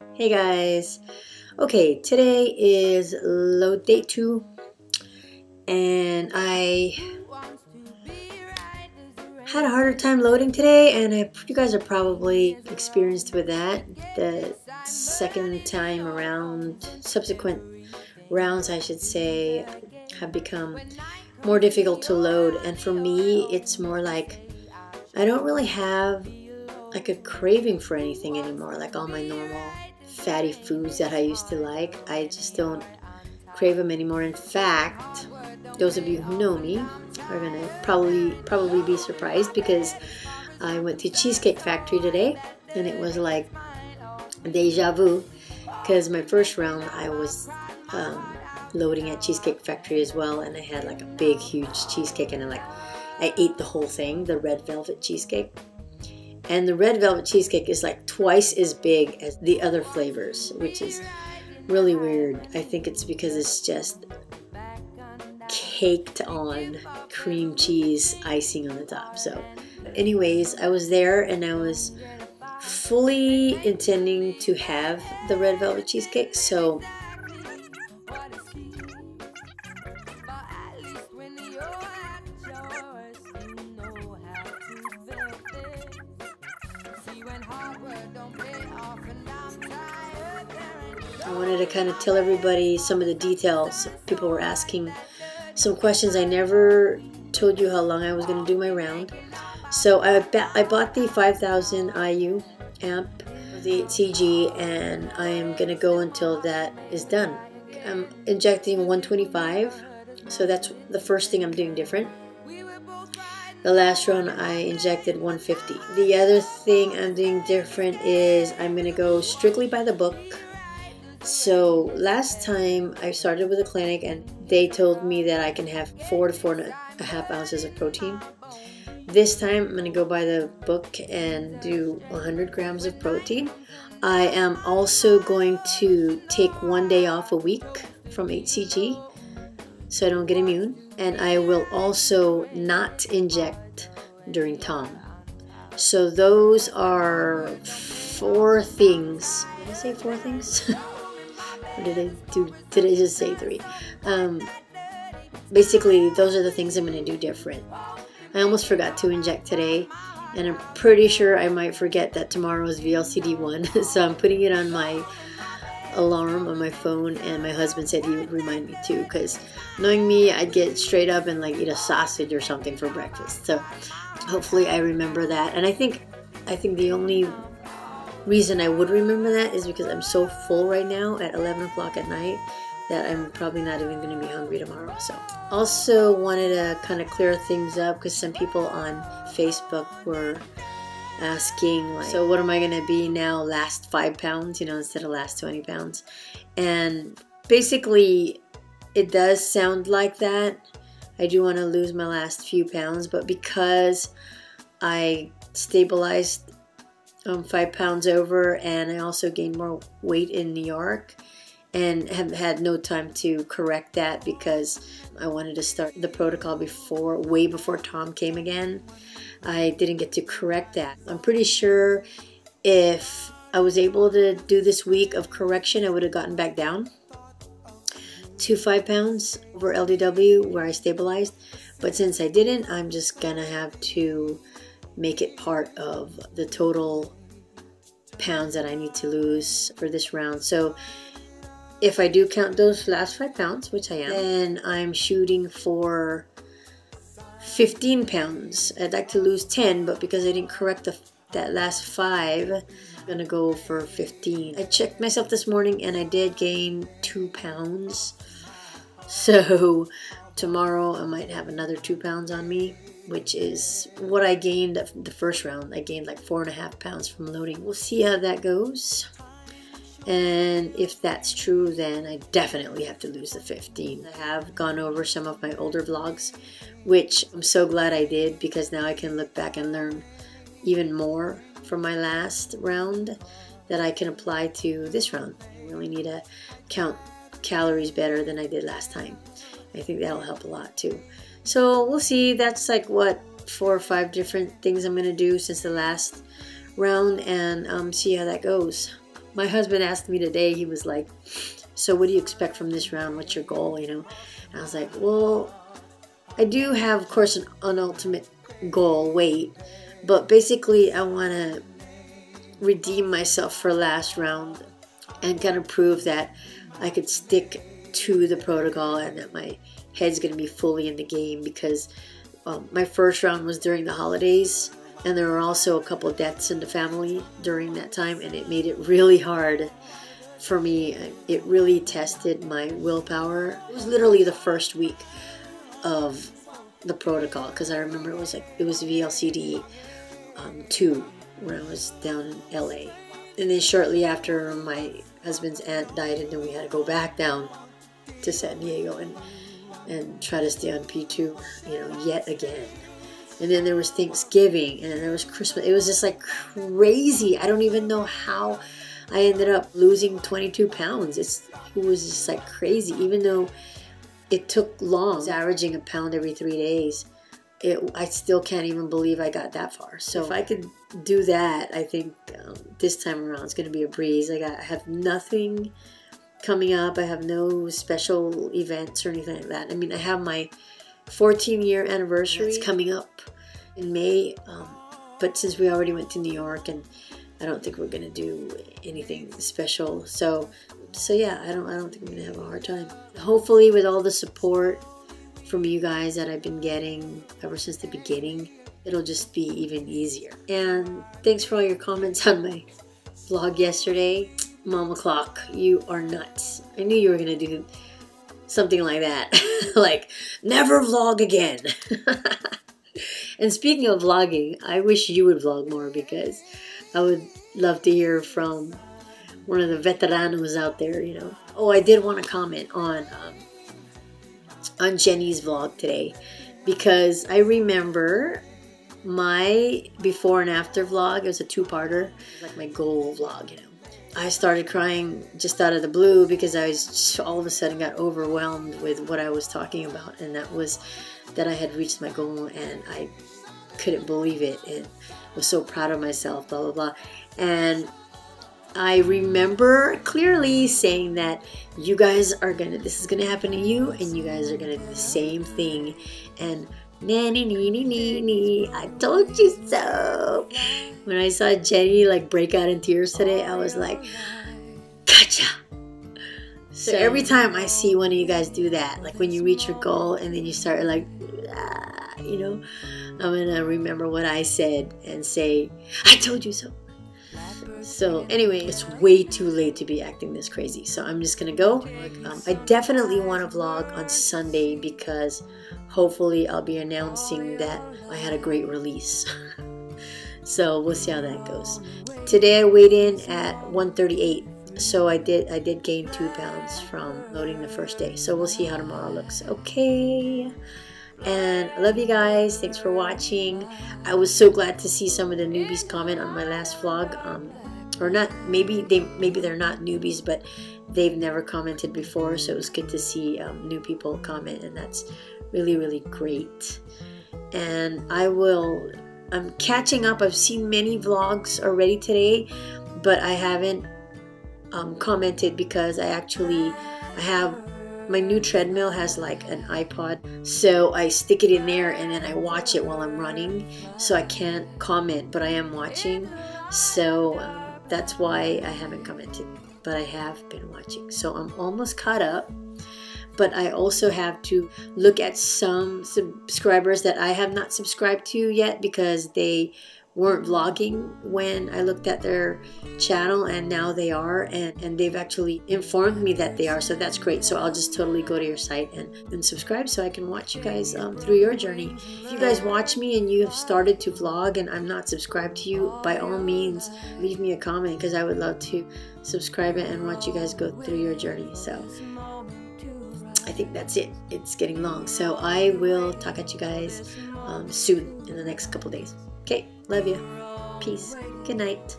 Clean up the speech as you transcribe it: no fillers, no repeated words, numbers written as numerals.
Hey guys. Okay, today is load day 2 and I had a harder time loading today, and you guys are probably experienced with that. The second time around, subsequent rounds I should say, have become more difficult to load, and for me it's more like I don't really have like a craving for anything anymore, like all my normal fatty foods that I used to like. I just don't crave them anymore. In fact, those of you who know me are gonna probably be surprised because I went to Cheesecake Factory today, and it was like deja vu, because my first round I was loading at Cheesecake Factory as well, and I had like a big huge cheesecake, and I ate the whole thing, the red velvet cheesecake. And the red velvet cheesecake is like twice as big as the other flavors, which is really weird. I think it's because it's just caked on cream cheese icing on the top. So anyways, I was there and I was fully intending to have the red velvet cheesecake. So I wanted to kind of tell everybody some of the details. People were asking some questions. I never told you how long I was going to do my round. So I bought the 5000 IU amp, the 8CG, and I am going to go until that is done. I'm injecting 125, so that's the first thing I'm doing different. The last round I injected 150. The other thing I'm doing different is I'm going to go strictly by the book. So last time I started with a clinic and they told me that I can have 4 to 4.5 ounces of protein. This time I'm going to go by the book and do 100 grams of protein. I am also going to take 1 day off a week from 8CG so I don't get immune. And I will also not inject during TOM. So those are 4 things. Did I say 4 things? Or did I just say 3? Basically, those are the things I'm going to do different. I almost forgot to inject today, and I'm pretty sure I might forget that tomorrow is VLCD1. So I'm putting it on my alarm on my phone, and my husband said he would remind me too, because knowing me, I'd get straight up and like eat a sausage or something for breakfast. So hopefully I remember that. And I think the only reason I would remember that is because I'm so full right now at 11 o'clock at night that I'm probably not even going to be hungry tomorrow. So also wanted to kind of clear things up because some people on Facebook were asking, like, so what am I going to be now, last 5 pounds, instead of last 20 pounds? And basically it does sound like that. I do want to lose my last few pounds, but because I stabilized 5 pounds over, and I also gained more weight in New York and have had no time to correct that because I wanted to start the protocol way before Tom came again. I didn't get to correct that. I'm pretty sure if I was able to do this week of correction, I would have gotten back down to 5 pounds over LDW where I stabilized. But since I didn't, I'm just gonna have to make it part of the total pounds that I need to lose for this round. So if I do count those last 5 pounds, which I am, then I'm shooting for 15 pounds. I'd like to lose 10, but because I didn't correct that last 5, I'm gonna go for 15. I checked myself this morning and I did gain 2 pounds. So tomorrow I might have another 2 pounds on me, which is what I gained the first round. I gained like 4.5 pounds from loading. We'll see how that goes. And if that's true, then I definitely have to lose the 15. I have gone over some of my older vlogs, which I'm so glad I did, because now I can look back and learn even more from my last round that I can apply to this round. I really need to count calories better than I did last time. I think that'll help a lot too. So we'll see. That's like what, 4 or 5 different things I'm gonna do since the last round, and see how that goes. My husband asked me today, he was like, so what do you expect from this round? What's your goal, you know? And I was like, well, I do have, of course, an ultimate goal, weight. But basically, I want to redeem myself for last round and kind of prove that I could stick to the protocol and that my head's going to be fully in the game, because my first round was during the holidays, and there were also a couple deaths in the family during that time, and it made it really hard for me. It really tested my willpower. It was literally the first week of the protocol, because I remember it was VLCD 2 when I was down in LA, and then shortly after my husband's aunt died, and then we had to go back down to San Diego and try to stay on P2, you know, yet again. And then there was Thanksgiving, and then there was Christmas. It was just like crazy. I don't even know how I ended up losing 22 pounds. It was just like crazy, even though it took long. I was averaging a pound every 3 days. I still can't even believe I got that far. So if I could do that, I think this time around it's going to be a breeze. I have nothing coming up. I have no special events or anything like that. I mean, I have my 14-year anniversary. It's coming up in May, but since we already went to New York, and I don't think we're going to do anything special. So yeah, I don't think I'm going to have a hard time. Hopefully, with all the support from you guys that I've been getting ever since the beginning, it'll just be even easier. And thanks for all your comments on my vlog yesterday. Mama Clock, you are nuts. I knew you were going to do something like that. Like, never vlog again. And speaking of vlogging, I wish you would vlog more, because I would love to hear from one of the veteranos out there, you know. Oh, I did want to comment on Jenny's vlog today, because I remember my before and after vlog. It was a two-parter, like my goal vlog, you know. I started crying just out of the blue because I was just, all of a sudden got overwhelmed with what I was talking about, and that was that I had reached my goal, and I couldn't believe it, and was so proud of myself, blah blah blah. And I remember clearly saying that you guys are gonna, this is gonna happen to you, and you guys are gonna do the same thing. And I told you so. When I saw Jenny like break out in tears today, I was like, gotcha. So every time I see one of you guys do that, like when you reach your goal and then you start like, you know, I'm gonna remember what I said and say, I told you so. So anyway, it's way too late to be acting this crazy, so I'm just gonna go. I definitely want to vlog on Sunday, because hopefully I'll be announcing that I had a great release. So we'll see how that goes. Today I weighed in at 138, so I did gain 2 pounds from loading the first day. So we'll see how tomorrow looks. Okay. And I love you guys. Thanks for watching. I was so glad to see some of the newbies comment on my last vlog. Or not, maybe they're not newbies, but they've never commented before. So it was good to see new people comment, and that's really, really great. And I'm catching up. I've seen many vlogs already today, but I haven't commented because I have my new treadmill has like an iPod, so I stick it in there and then I watch it while I'm running, so I can't comment, but I am watching. So that's why I haven't commented, but I have been watching. So I'm almost caught up, but I also have to look at some subscribers that I have not subscribed to yet, because they weren't vlogging when I looked at their channel, and now they are, and they've actually informed me that they are, so that's great. So I'll just totally go to your site and subscribe, so I can watch you guys through your journey. If you guys watch me and you have started to vlog and I'm not subscribed to you, by all means leave me a comment, because I would love to subscribe and watch you guys go through your journey. So I think that's it. It's getting long, so I will talk at you guys soon in the next couple days. Okay, love you. Peace. Good night.